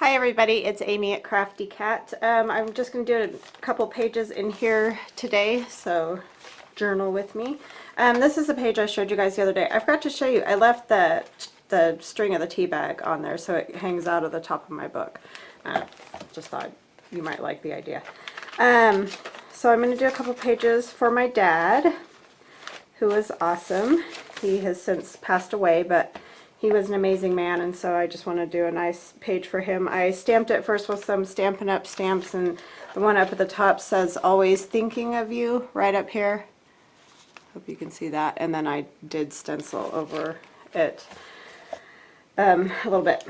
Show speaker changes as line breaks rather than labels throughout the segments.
Hi everybody, it's Amy at Crafty Cat. I'm just going to do a couple pages in here today, so journal with me. This is the page I showed you guys the other day. I forgot to show you, I left the string of the tea bag on there so it hangs out of the top of my book. Just thought you might like the idea. So I'm going to do a couple pages for my dad, who is awesome. He has since passed away, but he was an amazing man, and so I just want to do a nice page for him. I stamped it first with some Stampin' Up! Stamps, and the one up at the top says, "Always thinking of you," right up here. Hope you can see that. And then I did stencil over it a little bit.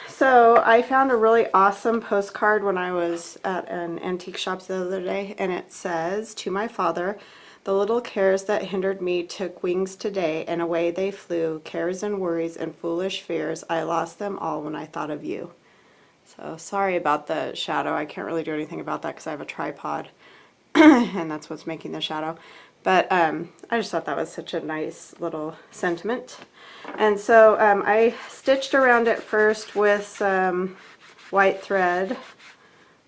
So I found a really awesome postcard when I was at an antique shop the other day, and it says, "To my father, the little cares that hindered me took wings today, and away they flew. Cares and worries and foolish fears, I lost them all when I thought of you." So sorry about the shadow. I can't really do anything about that because I have a tripod, and that's what's making the shadow. But I just thought that was such a nice little sentiment. And so I stitched around it first with some white thread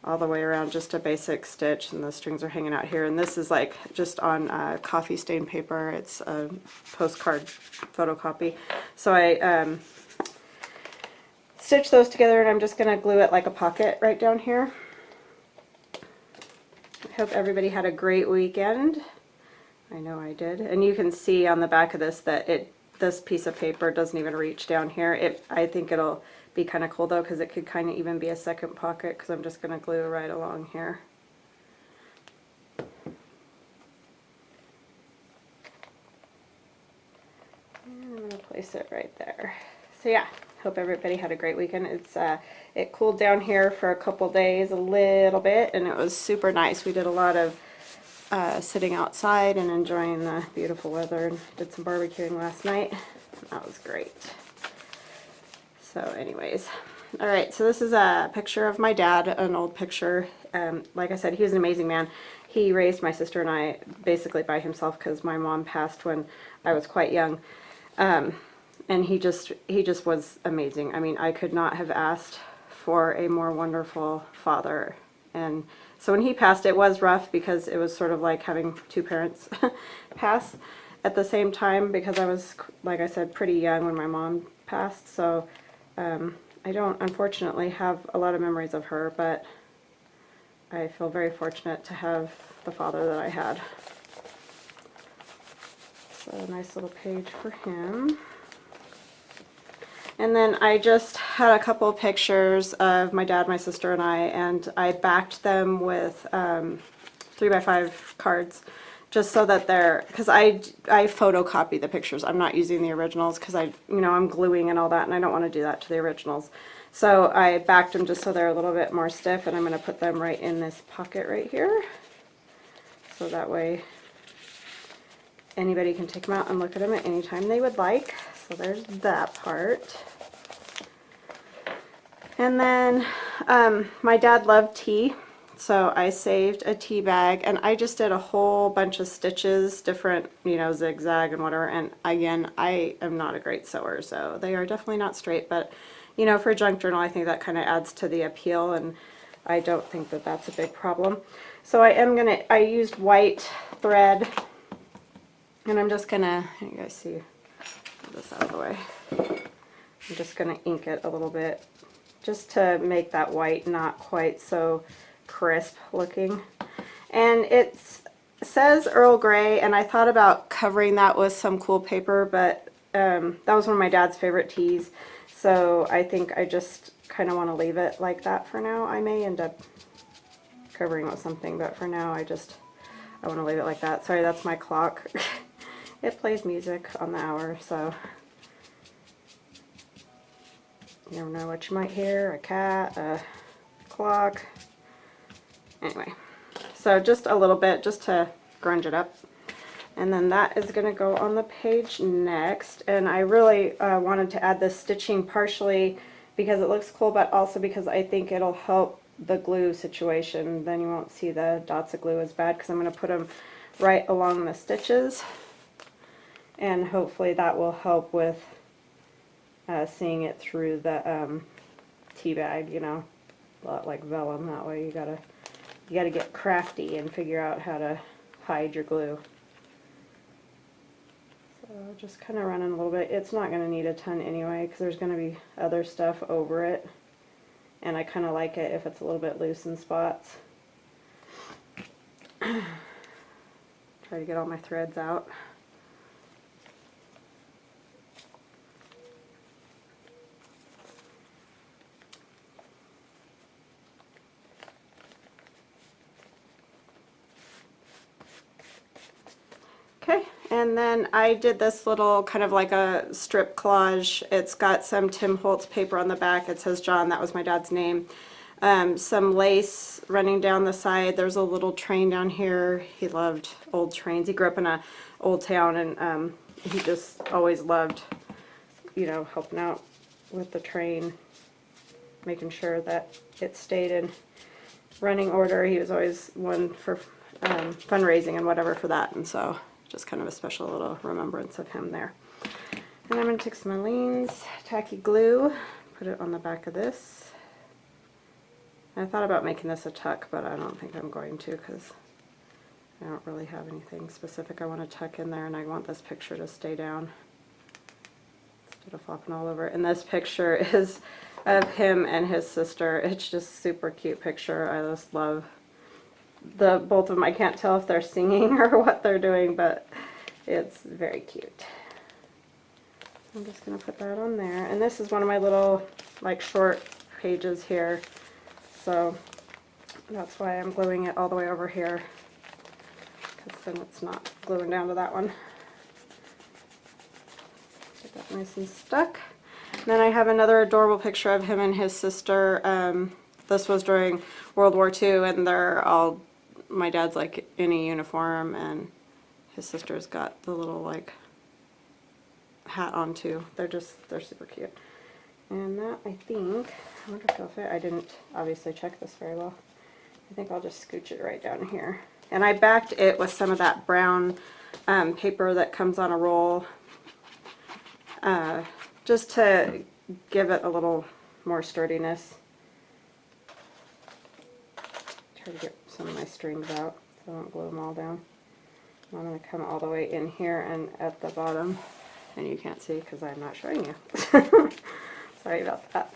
all the way around, just a basic stitch, and the strings are hanging out here. And this is like just on coffee stain paper. It's a postcard photocopy. So I stitched those together, and I'm just going to glue it like a pocket right down here. I hope everybody had a great weekend. I know I did. And you can see on the back of this that this piece of paper doesn't even reach down here. I think it'll be kind of cool though, because it could kind of even be a second pocket, because I'm just going to glue right along here. And I'm going to place it right there. So yeah, hope everybody had a great weekend. It cooled down here for a couple days a little bit, and it was super nice. We did a lot of sitting outside and enjoying the beautiful weather, and did some barbecuing last night. That was great. So anyways, all right, so this is a picture of my dad, an old picture. Like I said, he was an amazing man. He raised my sister and I basically by himself because my mom passed when I was quite young. And he just was amazing. I mean, I could not have asked for a more wonderful father. And so when he passed, it was rough because it was sort of like having two parents pass at the same time, because I was, like I said, pretty young when my mom passed. So I don't unfortunately have a lot of memories of her, but I feel very fortunate to have the father that I had. So a nice little page for him. And then I just had a couple pictures of my dad, my sister, and I backed them with 3x5 cards, just so that they're, because I photocopy the pictures. I'm not using the originals because I'm gluing and all that, and I don't want to do that to the originals. So I backed them just so they're a little bit more stiff, and I'm going to put them right in this pocket right here. So that way anybody can take them out and look at them at any time they would like. So there's that part. And then my dad loved tea. So I saved a tea bag, and I just did a whole bunch of stitches, different, zigzag and whatever. And again, I am not a great sewer, so they are definitely not straight, but for a junk journal, I think that kind of adds to the appeal, and I don't think that that's a big problem. So I used white thread, and I'm just gonna, you guys see, get this out of the way. I'm just gonna ink it a little bit, just to make that white not quite so crisp looking. And it says Earl Grey, and I thought about covering that with some cool paper, but that was one of my dad's favorite teas, so I think I just kind of want to leave it like that for now. I may end up covering it with something, but for now I want to leave it like that. Sorry, that's my clock. It plays music on the hour, so you never know what you might hear, a cat, a clock. Anyway, so just a little bit, just to grunge it up. And then that is going to go on the page next. And I really wanted to add this stitching partially because it looks cool, but also because I think it'll help the glue situation. Then you won't see the dots of glue as bad, because I'm going to put them right along the stitches. And hopefully that will help with seeing it through the tea bag, you know, a lot like vellum. That way you gotta get crafty and figure out how to hide your glue. So just kind of running a little bit. It's not going to need a ton anyway because there's going to be other stuff over it, and I kind of like it if it's a little bit loose in spots. Try to get all my threads out. Okay, and then I did this little kind of like a strip collage. It's got some Tim Holtz paper on the back. It says John, that was my dad's name. Some lace running down the side. There's a little train down here. He loved old trains. He grew up in a old town, and he just always loved, you know, helping out with the train, making sure that it stayed in running order. He was always one for fundraising and whatever for that, and so just kind of a special little remembrance of him there. And I'm going to take some Aleene's tacky glue, put it on the back of this. I thought about making this a tuck, but I don't think I'm going to because I don't really have anything specific I want to tuck in there, and I want this picture to stay down instead of flopping all over. And this picture is of him and his sister. It's just a super cute picture. I just love both of them. I can't tell if they're singing or what they're doing, but it's very cute. I'm just going to put that on there. And this is one of my little like short pages here. So that's why I'm gluing it all the way over here, because then it's not gluing down to that one. Get that nice and stuck. And then I have another adorable picture of him and his sister. This was during World War II, and they're all, my dad's like in a uniform, and his sister's got the little like hat on too. They're super cute. And that, I think, I wonder if it'll fit. I didn't obviously check this very well. I think I'll just scooch it right down here. And I backed it with some of that brown paper that comes on a roll, just to give it a little more sturdiness. Try to get some of my strings out so I don't glue them all down. And I'm going to come all the way in here and at the bottom, and you can't see because I'm not showing you. Sorry about that.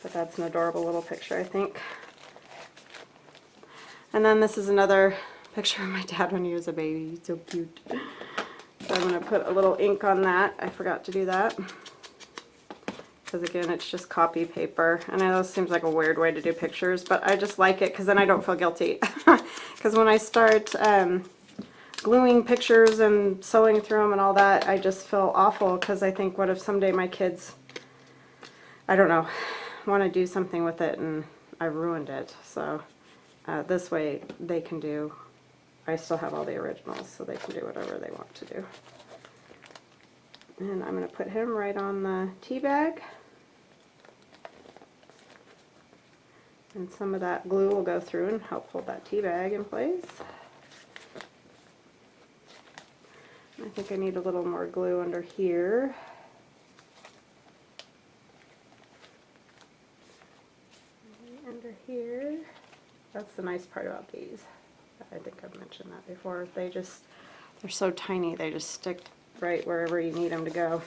But that's an adorable little picture, I think. And then this is another picture of my dad when he was a baby. He's so cute. So I'm going to put a little ink on that. I forgot to do that. Because again, it's just copy paper. And I know this seems like a weird way to do pictures, but I just like it because then I don't feel guilty. Because when I start gluing pictures and sewing through them and all that, I just feel awful because I think, what if someday my kids, I don't know, want to do something with it and I ruined it. So this way they can do, I still have all the originals, so they can do whatever they want to do. And I'm going to put him right on the tea bag. And some of that glue will go through and help hold that tea bag in place. I think I need a little more glue under here. Under here. That's the nice part about these. I think I've mentioned that before. They're so tiny, they just stick right wherever you need them to go.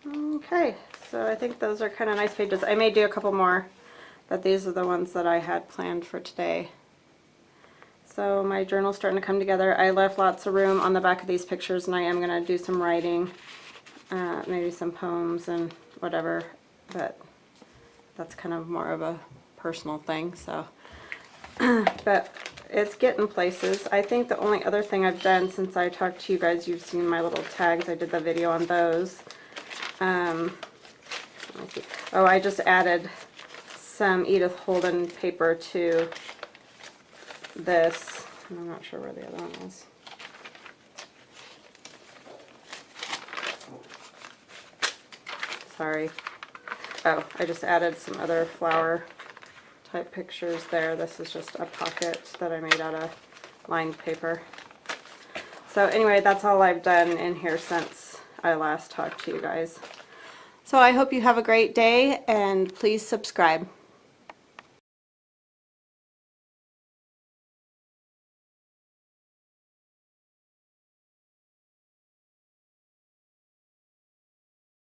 Okay, so I think those are kind of nice pages. I may do a couple more, but these are the ones that I had planned for today. So my journal's starting to come together. I left lots of room on the back of these pictures, and I am going to do some writing, maybe some poems and whatever, but that's kind of more of a personal thing. So, but it's getting places. I think the only other thing I've done since I talked to you guys, you've seen my little tags. I did the video on those. Let me see. Oh, I just added some Edith Holden paper to this. I'm not sure where the other one is. Sorry. Oh, I just added some other flower type pictures there. This is just a pocket that I made out of lined paper. So anyway, that's all I've done in here since I last talked to you guys. So I hope you have a great day, and please subscribe.